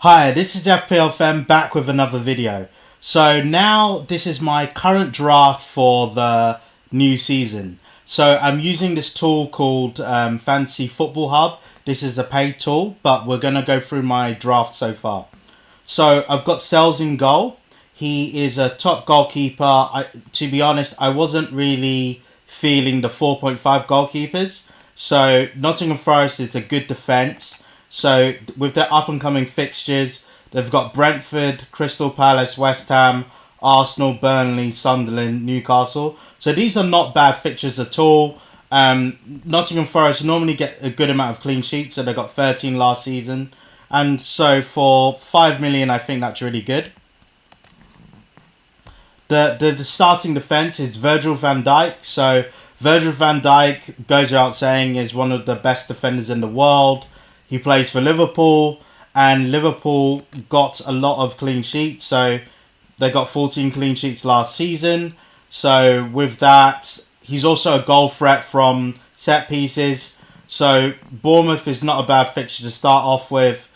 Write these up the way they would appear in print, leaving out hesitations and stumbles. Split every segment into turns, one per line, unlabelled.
Hi, this is FPL Fem back with another video. So now this is my current draft for the new season. So I'm using this tool called Fantasy Football Hub. This is a paid tool, but we're going to go through my draft so far. So I've got Sells in goal. He is a top goalkeeper. To be honest, I wasn't really feeling the 4.5 goalkeepers. So Nottingham Forest is a good defence. So with their up-and-coming fixtures, they've got Brentford, Crystal Palace, West Ham, Arsenal, Burnley, Sunderland, Newcastle. So these are not bad fixtures at all. Nottingham Forest normally get a good amount of clean sheets, so they got 13 last season. And so for 5 million, I think that's really good. The starting defence is Virgil van Dijk. So Virgil van Dijk, goes without saying, is one of the best defenders in the world. He plays for Liverpool, and Liverpool got a lot of clean sheets. So they got 14 clean sheets last season. So with that, he's also a goal threat from set pieces. So Bournemouth is not a bad fixture to start off with.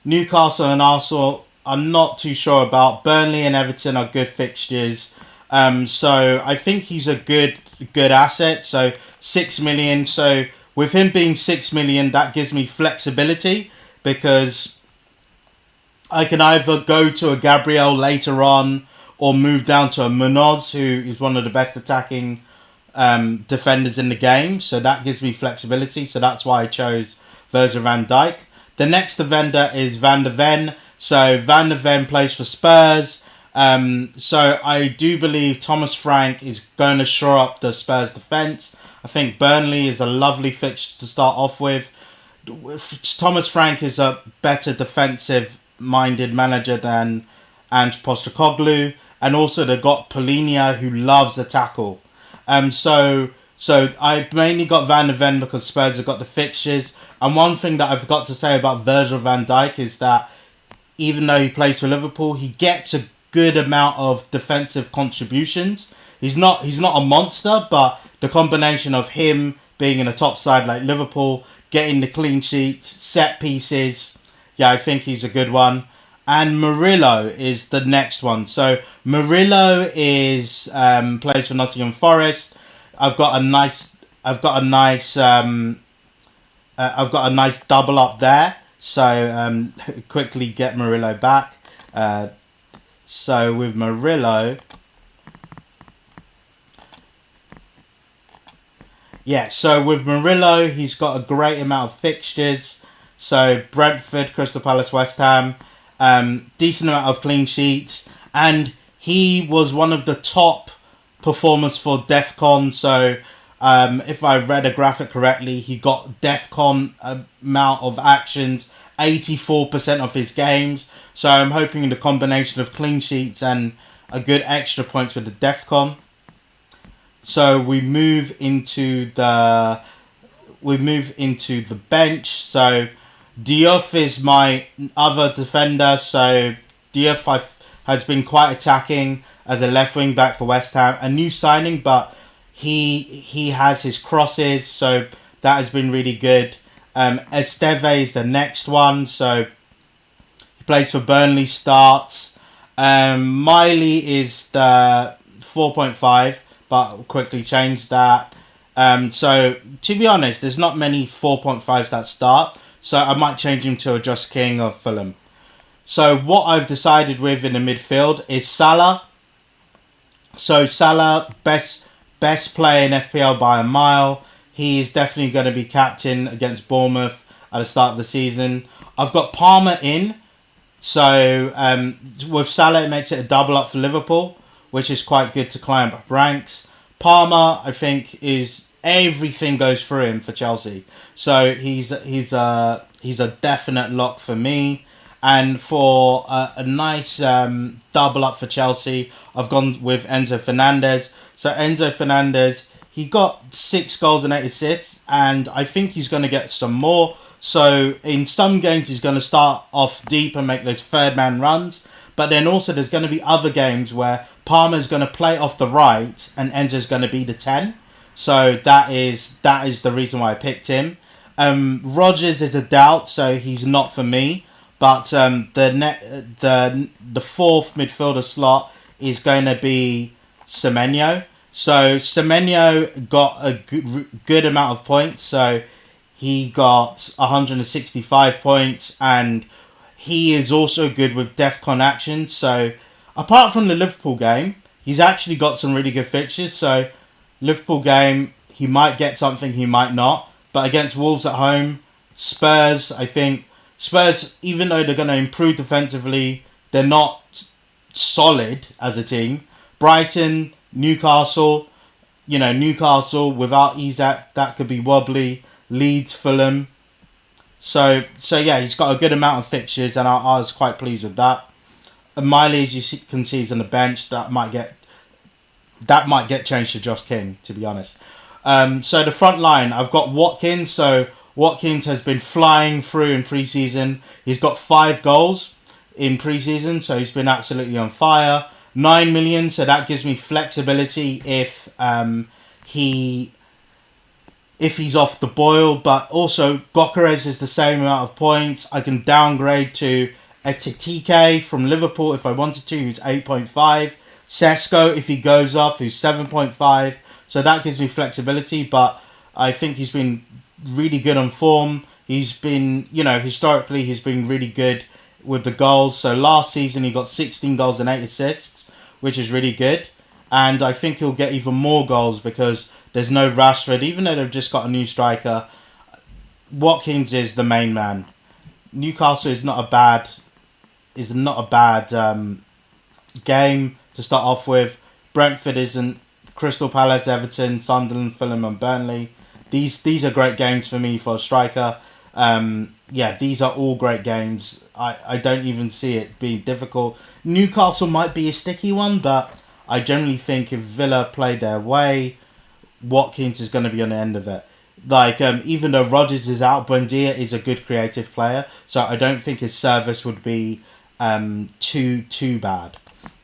Newcastle and Arsenal, I'm not too sure about. Burnley and Everton are good fixtures. So I think he's a good asset. So 6 million. So with him being 6 million, that gives me flexibility because I can either go to a Gabriel later on or move down to a Munoz, who is one of the best attacking defenders in the game. So that gives me flexibility. So that's why I chose Virgil van Dijk. The next defender is Van der Ven. So Van der Ven plays for Spurs. So I do believe Thomas Frank is going to shore up the Spurs defence. I think Burnley is a lovely fixture to start off with. Thomas Frank is a better defensive-minded manager than Ange Postecoglou. And also they've got Polinia, who loves a tackle. So I mainly got Van der Ven because Spurs have got the fixtures. And one thing that I forgot to say about Virgil van Dijk is that even though he plays for Liverpool, he gets a good amount of defensive contributions. He's not a monster, but the combination of him being in a top side like Liverpool, getting the clean sheet, set pieces, I think he's a good one. And Murillo is the next one. So Murillo is plays for Nottingham Forest. I've got a nice double up there. So quickly get Murillo back. So with Murillo, so with Murillo, he's got a great amount of fixtures. So Brentford, Crystal Palace, West Ham, decent amount of clean sheets, and he was one of the top performers for DEFCON. So if I read a graphic correctly, he got DEFCON amount of actions, 84% of his games. So I'm hoping the combination of clean sheets and a good extra points with the DEFCON. So we move into the bench. So Diouf is my other defender. So Diouf has been quite attacking as a left wing back for West Ham. A new signing, but he has his crosses, so that has been really good. Esteve is the next one. So he plays for Burnley, starts. Miley is the 4.5. But I'll quickly change that. So, to be honest, there's not many 4.5s that start. So, I might change him to a Josh King of Fulham. So, what I've decided with in the midfield is Salah. So, Salah, best player in FPL by a mile. He is definitely going to be captain against Bournemouth at the start of the season. I've got Palmer in. So, with Salah, it makes it a double up for Liverpool, which is quite good to climb up ranks. Palmer, I think, is everything goes through him for Chelsea. So he's a definite lock for me. And for a nice double up for Chelsea, I've gone with Enzo Fernandez. So Enzo Fernandez, he got 6 goals and 8 assists, and I think he's going to get some more. So in some games, he's going to start off deep and make those third man runs. But then also there's going to be other games where Palmer's going to play off the right and Enzo's going to be the 10. So that is the reason why I picked him. Rodgers is a doubt, so he's not for me. But the fourth midfielder slot is going to be Semenyo. So Semenyo got a good amount of points. So he got 165 points, and he is also good with DEFCON actions. So apart from the Liverpool game, he's actually got some really good fixtures. So Liverpool game, he might get something, he might not. But against Wolves at home, Spurs, I think Spurs, even though they're going to improve defensively, they're not solid as a team. Brighton, Newcastle, Newcastle without Isak, that could be wobbly. Leeds, Fulham. So yeah, he's got a good amount of fixtures, and I was quite pleased with that. And Miley, as you can see, is on the bench. That might get changed to Josh King, to be honest. So the front line, I've got Watkins. So Watkins has been flying through in pre-season. He's got 5 goals in pre-season, so he's been absolutely on fire. 9 million, so that gives me flexibility if he's off the boil. But also Gokeres is the same amount of points. I can downgrade to Etitike from Liverpool if I wanted to, who's 8.5. Sesko, if he goes off, who's 7.5. So that gives me flexibility, but I think he's been really good on form. He's been, historically, he's been really good with the goals. So last season, he got 16 goals and 8 assists, which is really good. And I think he'll get even more goals because there's no Rashford. Even though they've just got a new striker, Watkins is the main man. Newcastle is not a bad game to start off with. Brentford isn't. Crystal Palace, Everton, Sunderland, Fulham and Burnley. These are great games for me for a striker. These are all great games. I don't even see it being difficult. Newcastle might be a sticky one, but I generally think if Villa play their way, Watkins is going to be on the end of it. Even though Rodgers is out, Buendia is a good creative player, so I don't think his service would be too bad.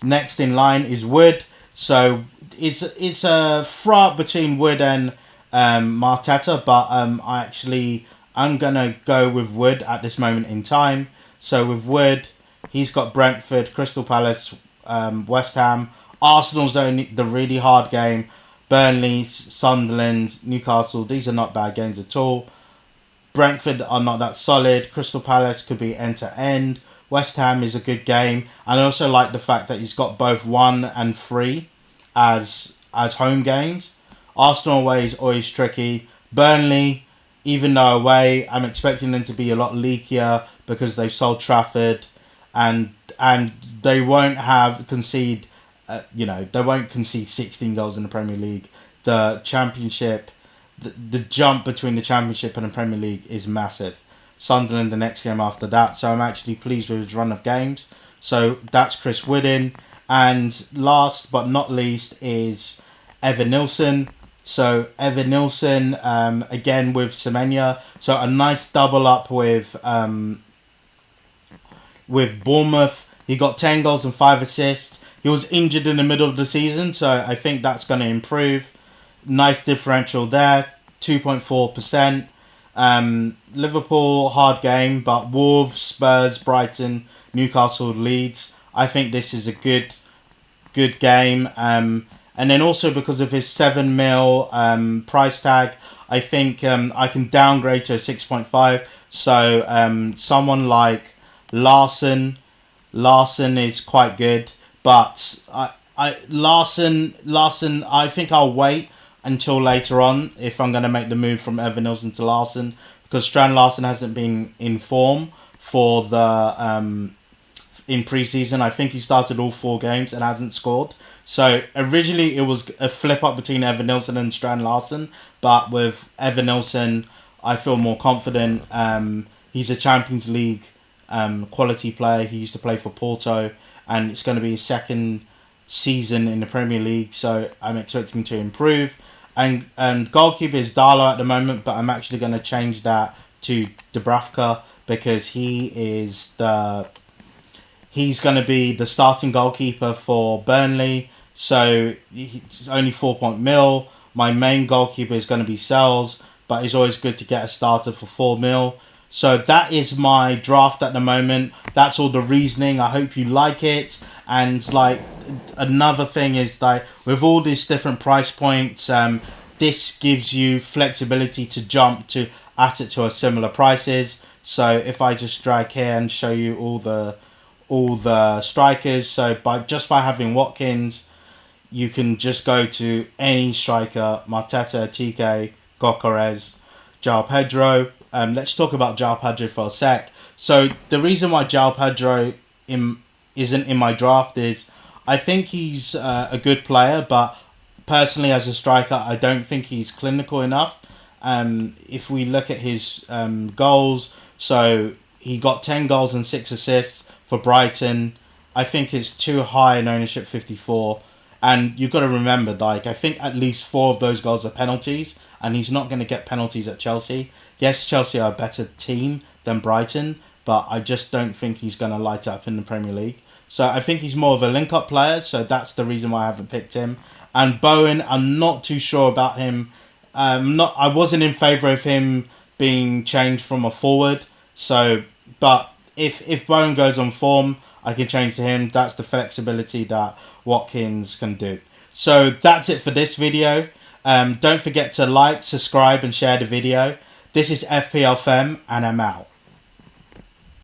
Next in line is Wood. So it's a fraught between Wood and Marteta, but I'm gonna go with Wood at this moment in time. So with Wood, he's got Brentford, Crystal Palace, West Ham, Arsenal's the really hard game, Burnley, Sunderland, Newcastle. These are not bad games at all. Brentford are not that solid. Crystal Palace could be end to end. West Ham is a good game, and I also like the fact that he's got both 1 and 3 as home games. Arsenal away is always tricky. Burnley, even though away, I'm expecting them to be a lot leakier because they've sold Trafford, and they won't concede 16 goals in the Premier League. The Championship, the jump between the Championship and the Premier League is massive. Sunderland the next game after that, so I'm actually pleased with his run of games. So that's Chris Wood in. And last but not least is Evan Nilsson. So Evan Nilsson, again with Semenya. So a nice double up with Bournemouth. He got 10 goals and 5 assists. He was injured in the middle of the season, so I think that's going to improve. Nice differential there, 2.4%. Liverpool, hard game, but Wolves, Spurs, Brighton, Newcastle, Leeds. I think this is a good game. And then also because of his 7 mil price tag, I think I can downgrade to a 6.5. So someone like Larson is quite good, but Larson, I think I'll wait until later on if I'm going to make the move from Evan Nilsson to Larson, because Strand Larson hasn't been in form for the in pre-season. I think he started all 4 games and hasn't scored. So originally it was a flip up between Evan Nilsson and Strand Larson, but with Evan Nilsson I feel more confident. He's a Champions League quality player. He used to play for Porto, and it's going to be his second season in the Premier League, so I'm expecting to improve. And goalkeeper is Darlow at the moment, but I'm actually going to change that to Dubravka because he's going to be the starting goalkeeper for Burnley. So he's only 4 mil. My main goalkeeper is going to be Sells, but it's always good to get a starter for 4 mil. So that is my draft at the moment. That's all the reasoning. I hope you like it. And like another thing is like with all these different price points, this gives you flexibility to jump to assets who are similar prices. So if I just drag here and show you all the strikers, so by having Watkins, you can just go to any striker: Marteta, TK, Gokares, João Pedro. Let's talk about João Pedro for a sec. So the reason why João Pedro isn't in my draft is I think he's a good player, but personally as a striker, I don't think he's clinical enough. If we look at his goals, so he got 10 goals and 6 assists for Brighton. I think it's too high in ownership, 54. And you've got to remember, like, I think at least 4 of those goals are penalties, and he's not going to get penalties at Chelsea. Yes, Chelsea are a better team than Brighton, but I just don't think he's going to light up in the Premier League. So I think he's more of a link-up player, so that's the reason why I haven't picked him. And Bowen, I'm not too sure about him. I wasn't in favour of him being changed from a forward. So, but if Bowen goes on form, I can change to him. That's the flexibility that Watkins can do. So that's it for this video. Don't forget to like, subscribe and share the video. This is FPL Fem and I'm out.